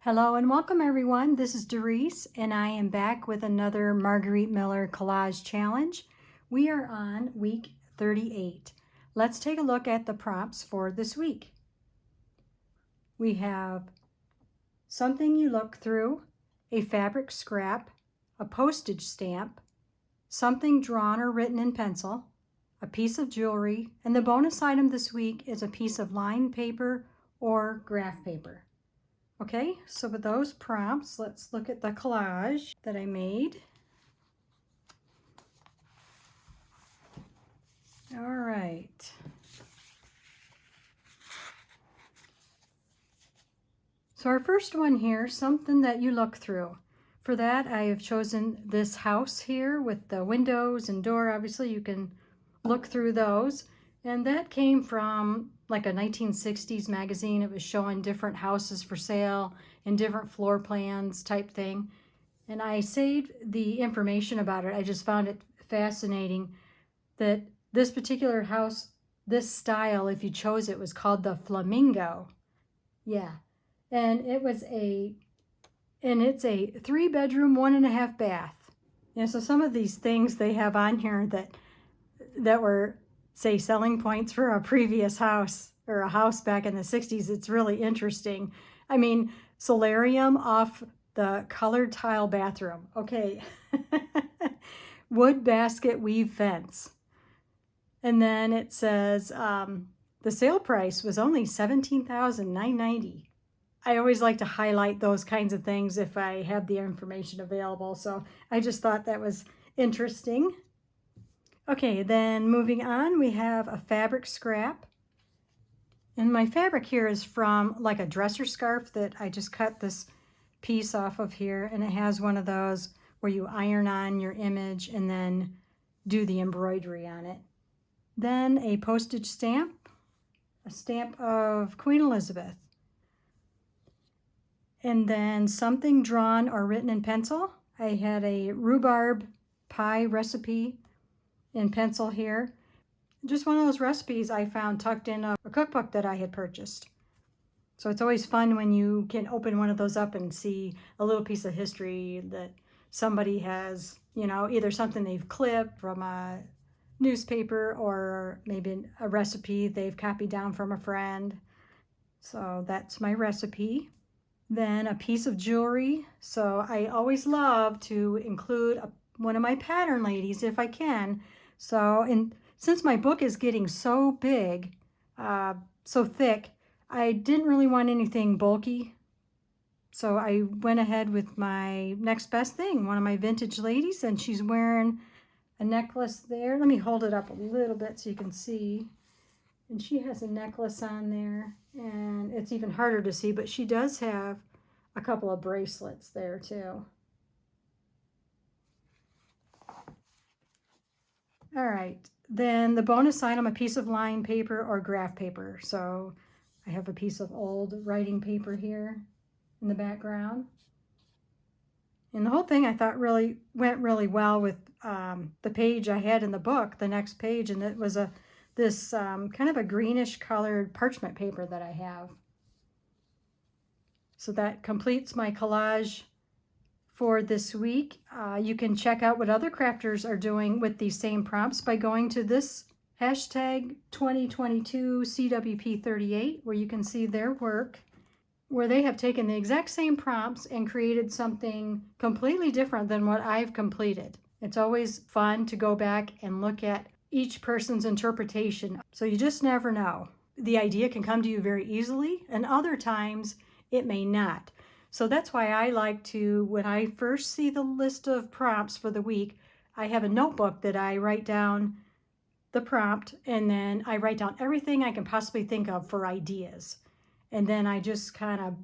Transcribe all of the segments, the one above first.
Hello and welcome everyone. This is Doris and I am back with another Margarete Miller Collage Challenge. We are on week 38. Let's take a look at the prompts for this week. We have something you look through, a fabric scrap, a postage stamp, something drawn or written in pencil, a piece of jewelry, and the bonus item this week is a piece of lined paper or graph paper. Okay, so with those prompts, let's look at the collage that I made. All right. So our first one here, something that you look through. For that, I have chosen this house here with the windows and door. Obviously, you can look through those. And that came from like a 1960s magazine. It was showing different houses for sale and different floor plans type thing. And I saved the information about it. I just found it fascinating that this particular house, this style, if you chose it, was called the Flamingo. Yeah. And it's a 3-bedroom, 1.5 bath. And so some of these things they have on here that were, say, selling points for a previous house or a house back in the 60s. It's really interesting. I mean, solarium off the colored tile bathroom. Okay. Wood basket weave fence. And then it says the sale price was only $17,990. I always like to highlight those kinds of things if I have the information available. So I just thought that was interesting. Okay, then moving on, we have a fabric scrap. And my fabric here is from like a dresser scarf that I just cut this piece off of here. And it has one of those where you iron on your image and then do the embroidery on it. Then a postage stamp, a stamp of Queen Elizabeth. And then something drawn or written in pencil. I had a rhubarb pie recipe in pencil here. Just one of those recipes I found tucked in a cookbook that I had purchased. So it's always fun when you can open one of those up and see a little piece of history that somebody has, either something they've clipped from a newspaper or maybe a recipe they've copied down from a friend. So that's my recipe. Then a piece of jewelry. So I always love to include one of my pattern ladies if I can. So since my book is getting so big, so thick, I didn't really want anything bulky. So I went ahead with my next best thing, one of my vintage ladies, and she's wearing a necklace there. Let me hold it up a little bit so you can see. And she has a necklace on there, and it's even harder to see, but she does have a couple of bracelets there too. All right, then the bonus item, a piece of lined paper or graph paper. So I have a piece of old writing paper here in the background. And the whole thing I thought really went really well with the page I had in the book, the next page, and it was this kind of a greenish colored parchment paper that I have. So that completes my collage for this week. You can check out what other crafters are doing with these same prompts by going to this hashtag 2022 CWP38, where you can see their work, where they have taken the exact same prompts and created something completely different than what I've completed. It's always fun to go back and look at each person's interpretation. So you just never know. The idea can come to you very easily, and other times it may not. So that's why I like to, when I first see the list of prompts for the week, I have a notebook that I write down the prompt, and then I write down everything I can possibly think of for ideas. And then I just kind of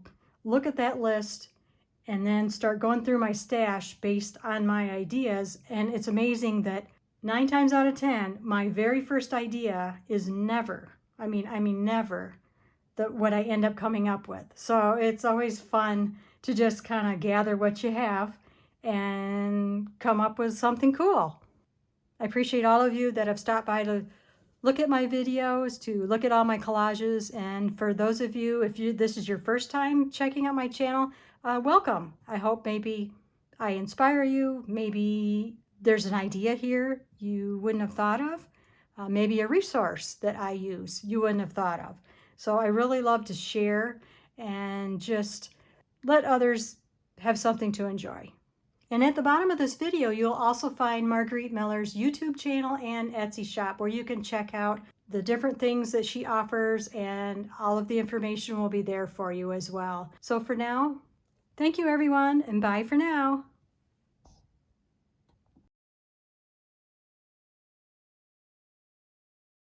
look at that list and then start going through my stash based on my ideas. And it's amazing that 9 times out of 10, my very first idea is never, never what I end up coming up with. So it's always fun to just kind of gather what you have and come up with something cool. I appreciate all of you that have stopped by to look at my videos, to look at all my collages. And for those of you, if this is your first time checking out my channel, welcome. I hope maybe I inspire you. Maybe there's an idea here you wouldn't have thought of. Maybe a resource that I use you wouldn't have thought of. So I really love to share and just let others have something to enjoy. And at the bottom of this video, you'll also find Margarete Miller's YouTube channel and Etsy shop where you can check out the different things that she offers, and all of the information will be there for you as well. So for now, thank you everyone, and bye for now.